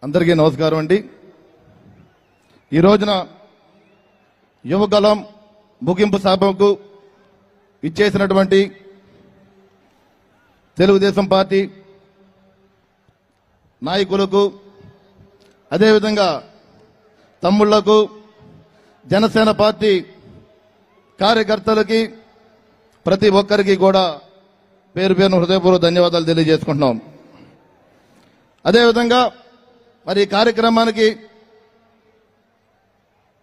అందరికీ నమస్కారం అండి. ఈ రోజున యువగలం ముగింపు సభకు ఇచ్చేసినటువంటి తెలుగుదేశం పార్టీ నాయకులకు, అదేవిధంగా తమ్ముళ్లకు, జనసేన పార్టీ కార్యకర్తలకి, ప్రతి ఒక్కరికి కూడా పేరు పేరున హృదయపూర్వక ధన్యవాదాలు తెలియజేసుకుంటున్నాం. అదేవిధంగా మరి ఈ కార్యక్రమానికి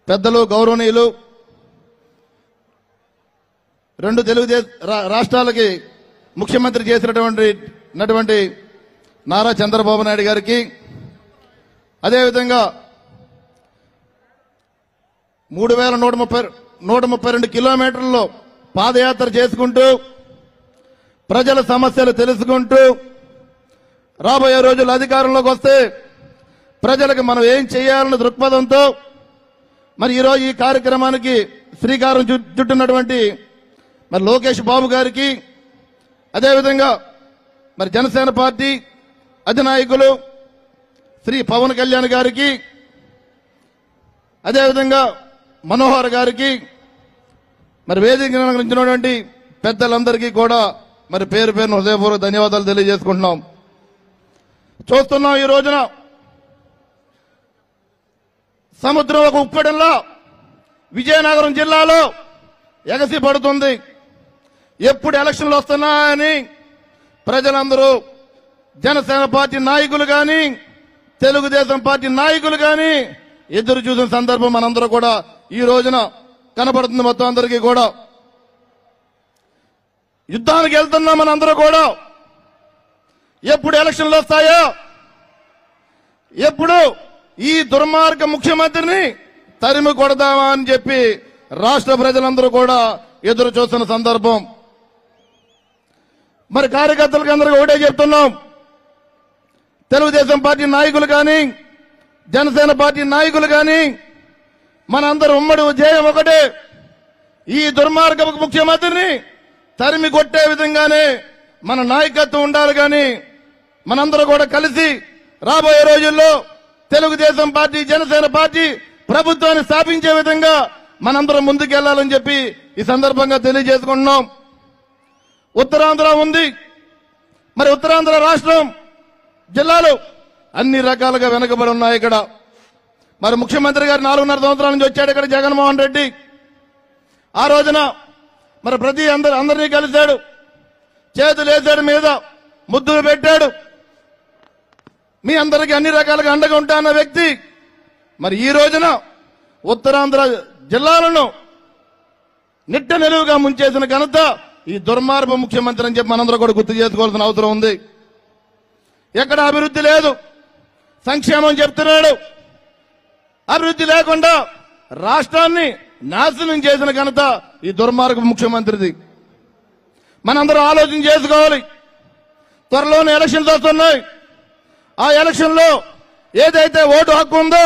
పెద్దలు, గౌరవనీయులు, రెండు తెలుగుదేశం రాష్ట్రాలకి ముఖ్యమంత్రి చేసినటువంటి నారా చంద్రబాబు నాయుడు గారికి, అదేవిధంగా 3132 కిలోమీటర్లలో పాదయాత్ర చేసుకుంటూ ప్రజల సమస్యలు తెలుసుకుంటూ రాబోయే రోజుల్లో అధికారంలోకి వస్తే ప్రజలకు మనం ఏం చేయాలన్న దృక్పథంతో మరి ఈరోజు ఈ కార్యక్రమానికి శ్రీకారం చుట్టినటువంటి మరి లోకేష్ బాబు గారికి, అదేవిధంగా మరి జనసేన పార్టీ అధినాయకులు శ్రీ పవన్ కళ్యాణ్ గారికి, అదేవిధంగా మనోహర్ గారికి, మరి వేదిక అలంకరించినటువంటి పెద్దలందరికీ కూడా మరి పేరు పేరున హృదయపూర్వక ధన్యవాదాలు తెలియజేసుకుంటున్నాం. చూస్తున్నాం ఈ రోజున సముద్రం ఒక ఉప్పడంలా విజయనగరం జిల్లాలో ఎగసి పడుతుంది. ఎప్పుడు ఎలక్షన్లు వస్తున్నాయని ప్రజలందరూ, జనసేన పార్టీ నాయకులు కానీ, తెలుగుదేశం పార్టీ నాయకులు కానీ ఎదురు చూసిన సందర్భం మనందరూ కూడా ఈ రోజున కనబడుతుంది. మొత్తం అందరికీ కూడా యుద్ధానికి వెళ్తున్నాం. మనందరూ కూడా ఎప్పుడు ఎలక్షన్లు వస్తాయో, ఎప్పుడు ఈ దుర్మార్గ ముఖ్యమంత్రిని తరిమి కొడదామా అని చెప్పి రాష్ట్ర ప్రజలందరూ కూడా ఎదురు చూస్తున్న సందర్భం. మరి కార్యకర్తలకు అందరికీ ఒకటే చెప్తున్నాం, తెలుగుదేశం పార్టీ నాయకులు కానీ, జనసేన పార్టీ నాయకులు కానీ మనందరూ ఉమ్మడి ధ్యేయం ఒకటే, ఈ దుర్మార్గ ముఖ్యమంత్రిని తరిమి కొట్టే విధంగానే మన నాయకత్వం ఉండాలి. కానీ మనందరూ కూడా కలిసి రాబోయే రోజుల్లో తెలుగుదేశం పార్టీ, జనసేన పార్టీ ప్రభుత్వాన్ని స్థాపించే విధంగా మనందరం ముందుకెళ్లాలని చెప్పి ఈ సందర్భంగా తెలియజేసుకుంటున్నాం. ఉత్తరాంధ్ర ఉంది. మరి ఉత్తరాంధ్ర రాష్ట్రం జిల్లాలు అన్ని రకాలుగా వెనకబడి ఉన్నాయి. ఇక్కడ మరి ముఖ్యమంత్రి గారు 4.5 సంవత్సరాల నుంచి వచ్చాడు ఇక్కడ జగన్మోహన్ రెడ్డి. ఆ రోజున మరి అందరినీ కలిశాడు, చేతులు వేసాడు, మీద ముద్దులు పెట్టాడు. మీ అందరికీ అన్ని రకాలుగా అండగా ఉంటా అన్న వ్యక్తి మరి ఈ రోజున ఉత్తరాంధ్ర జిల్లాలను నిట్ట నిలువుగా ముంచేసిన ఘనత ఈ దుర్మార్గ ముఖ్యమంత్రి అని చెప్పి మనందరూ కూడా గుర్తు చేసుకోవాల్సిన అవసరం ఉంది. ఎక్కడ అభివృద్ధి లేదు, సంక్షేమం చెప్తున్నాడు. అభివృద్ధి లేకుండా రాష్ట్రాన్ని నాశనం చేసిన ఘనత ఈ దుర్మార్గ ముఖ్యమంత్రిది. మనందరూ ఆలోచన చేసుకోవాలి. త్వరలోనే ఎలక్షన్స్ వస్తున్నాయి. ఆ ఎలక్షన్ లో ఏదైతే ఓటు హక్కు ఉందో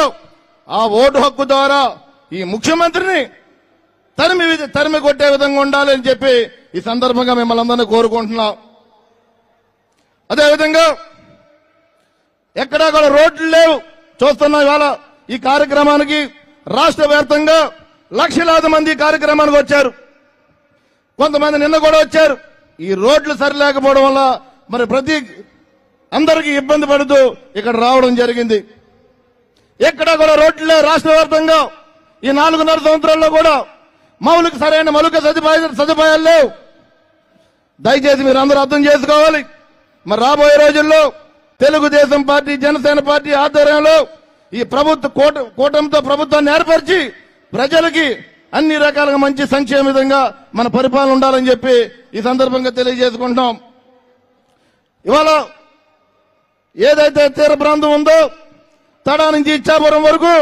ఆ ఓటు హక్కు ద్వారా ఈ ముఖ్యమంత్రిని తరిమి కొట్టే విధంగా ఉండాలని చెప్పి ఈ సందర్భంగా మిమ్మల్ని అందరినీ కోరుకుంటున్నాం. అదేవిధంగా ఎక్కడా కూడా రోడ్లు లేవు. చూస్తున్నాం ఇవాళ ఈ కార్యక్రమానికి రాష్ట్ర వ్యాప్తంగా లక్షలాది మంది కార్యక్రమానికి వచ్చారు. కొంతమంది నిన్న కూడా వచ్చారు. ఈ రోడ్లు సరిలేకపోవడం వల్ల మరి అందరికీ ఇబ్బంది పడుతూ ఇక్కడ రావడం జరిగింది. ఎక్కడా కూడా రోడ్లే రాష్ట్ర వ్యాప్తంగా ఈ 4.5 సంవత్సరాల్లో కూడా సరైన మౌలిక సదుపాయాలు లేవు. దయచేసి మీరు అందరూ అర్థం చేసుకోవాలి. మరి రాబోయే రోజుల్లో తెలుగుదేశం పార్టీ, జనసేన పార్టీ ఆధ్వర్యంలో ఈ కూటమితో ప్రభుత్వాన్ని ఏర్పరిచి ప్రజలకి అన్ని రకాలుగా మంచి సంక్షేమ విధంగా మన పరిపాలన ఉండాలని చెప్పి ఈ సందర్భంగా తెలియజేసుకుంటున్నాం. ఇవాళ ఏదైతే తీర ప్రాంతం ఉందో తడా నుంచి ఇచ్చాపురం వరకు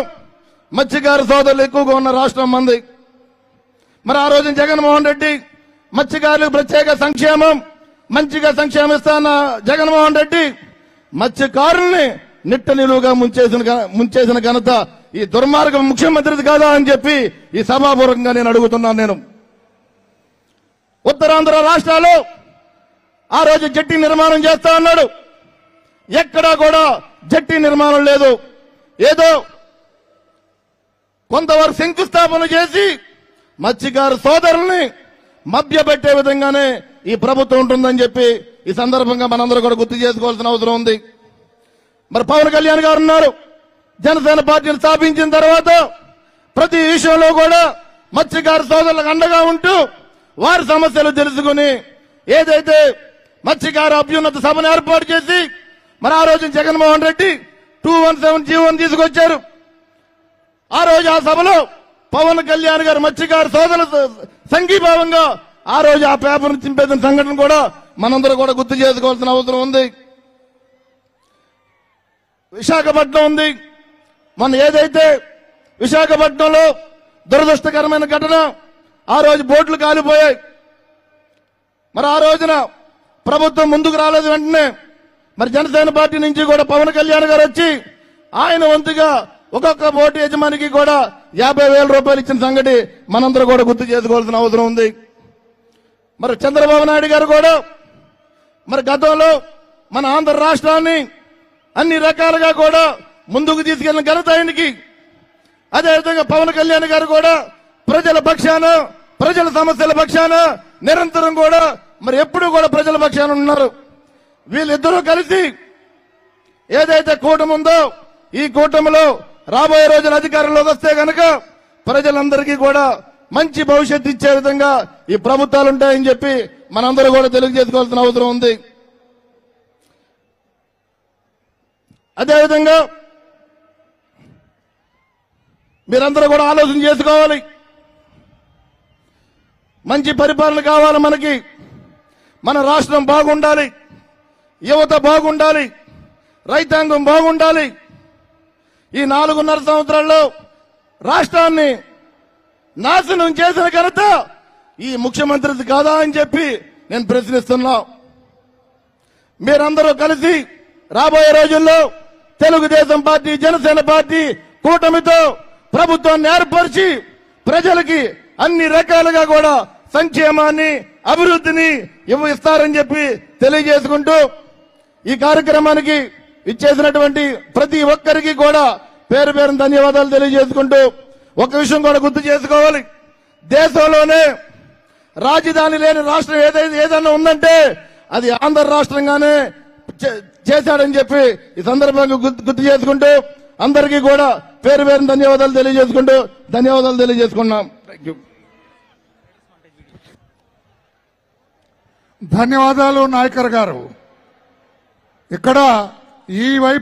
మత్స్యకార సోదరులు ఎక్కువగా ఉన్న రాష్ట్రం మంది. మరి ఆ రోజున జగన్మోహన్ రెడ్డి మత్స్యకారులకు ప్రత్యేక సంక్షేమం మంచిగా సంక్షేమిస్తాన్న జగన్మోహన్ రెడ్డి మత్స్యకారుల్ని నిట్ట నిలువుగా ముంచేసిన ఘనత ఈ దుర్మార్గం ముఖ్యమంత్రిది కాదా అని చెప్పి ఈ సభాపూర్వకంగా నేను అడుగుతున్నాను. నేను ఉత్తరాంధ్ర రాష్ట్రాలు ఆ రోజు జట్టి నిర్మాణం చేస్తా అన్నాడు. ఎక్కడా కూడా జట్టి నిర్మాణం లేదు. ఏదో కొంతవరకు శంకుస్థాపన చేసి మత్స్యకారు సోదరుల్ని మభ్యపెట్టే విధంగానే ఈ ప్రభుత్వం ఉంటుందని చెప్పి ఈ సందర్భంగా మనందరూ కూడా గుర్తు చేసుకోవాల్సిన అవసరం ఉంది. మరి పవన్ కళ్యాణ్ గారు ఉన్నారు. జనసేన పార్టీని స్థాపించిన తర్వాత ప్రతి విషయంలో కూడా మత్స్యకారు సోదరులకు అండగా ఉంటూ వారి సమస్యలు తెలుసుకుని ఏదైతే మత్స్యకారు అభ్యున్నత సభను ఏర్పాటు చేసి మరి ఆ రోజు జగన్మోహన్ రెడ్డి 217 జీవోని తీసుకొచ్చారు. ఆ రోజు ఆ సభలో పవన్ కళ్యాణ్ గారు మత్స్యకారు సోదరుల సంఘీభావంగా ఆ రోజు ఆ పేపర్ను చింపేసిన సంఘటన కూడా మనందరూ కూడా గుర్తు చేసుకోవాల్సిన అవసరం ఉంది. విశాఖపట్నం ఉంది. మన ఏదైతే విశాఖపట్నంలో దురదృష్టకరమైన ఘటన, ఆ రోజు బోట్లు కాలిపోయాయి. మరి ఆ రోజున ప్రభుత్వం ముందుకు రాలేదు. వెంటనే మరి జనసేన పార్టీ నుంచి కూడా పవన్ కళ్యాణ్ గారు వచ్చి ఆయన వంతుగా ఒక్కొక్క బోటు యజమానికి కూడా 50,000 రూపాయలు ఇచ్చిన సంగతి మనందరూ కూడా గుర్తు చేసుకోవాల్సిన అవసరం ఉంది. మరి చంద్రబాబు నాయుడు గారు కూడా మరి గతంలో మన ఆంధ్ర రాష్ట్రాన్ని అన్ని రకాలుగా కూడా ముందుకు తీసుకెళ్లిన ఘనత ఆయనకి. అదేవిధంగా పవన్ కళ్యాణ్ గారు కూడా ప్రజల పక్షాన, ప్రజల సమస్యల పక్షాన నిరంతరం కూడా మరి ఎప్పుడు కూడా ప్రజల పక్షాన ఉన్నారు. వీళ్ళిద్దరూ కలిసి ఏదైతే కూటమి ఉందో ఈ కూటమిలో రాబోయే రోజులు అధికారంలోకి వస్తే గనక ప్రజలందరికీ కూడా మంచి భవిష్యత్తు ఇచ్చే విధంగా ఈ ప్రభుత్వాలు ఉంటాయని చెప్పి మనందరూ కూడా తెలియజేసుకోవాల్సిన అవసరం ఉంది. అదేవిధంగా మీరందరూ కూడా ఆలోచన చేసుకోవాలి. మంచి పరిపాలన కావాలి మనకి. మన రాష్ట్రం బాగుండాలి, యువత బాగుండాలి, రైతాంగం బాగుండాలి. ఈ 4.5 సంవత్సరాల్లో రాష్ట్రాన్ని నాశనం చేసిన ఘనత ఈ ముఖ్యమంత్రిది కాదా అని చెప్పి నేను ప్రశ్నిస్తున్నా. మీరందరూ కలిసి రాబోయే రోజుల్లో తెలుగుదేశం పార్టీ, జనసేన పార్టీ కూటమితో ప్రభుత్వాన్ని ఏర్పరిచి ప్రజలకి అన్ని రకాలుగా కూడా సంక్షేమాన్ని, అభివృద్ధిని ఇస్తారని చెప్పి తెలియజేసుకుంటూ ఈ కార్యక్రమానికి ఇచ్చేసినటువంటి ప్రతి ఒక్కరికి కూడా పేరు పేరున ధన్యవాదాలు తెలియజేసుకుంటూ ఒక విషయం కూడా గుర్తు చేసుకోవాలి. దేశంలోనే రాజధాని లేని రాష్ట్రం ఏదైనా ఉందంటే అది ఆంధ్ర రాష్ట్రంగానే చేశాడని చెప్పి ఈ సందర్భంగా గుర్తు చేసుకుంటూ అందరికీ కూడా పేరు పేరున ధన్యవాదాలు తెలియజేసుకున్నాం. Thank you. ధన్యవాదాలు నాయకర్ గారు. ఇక్కడ ఈ వైపు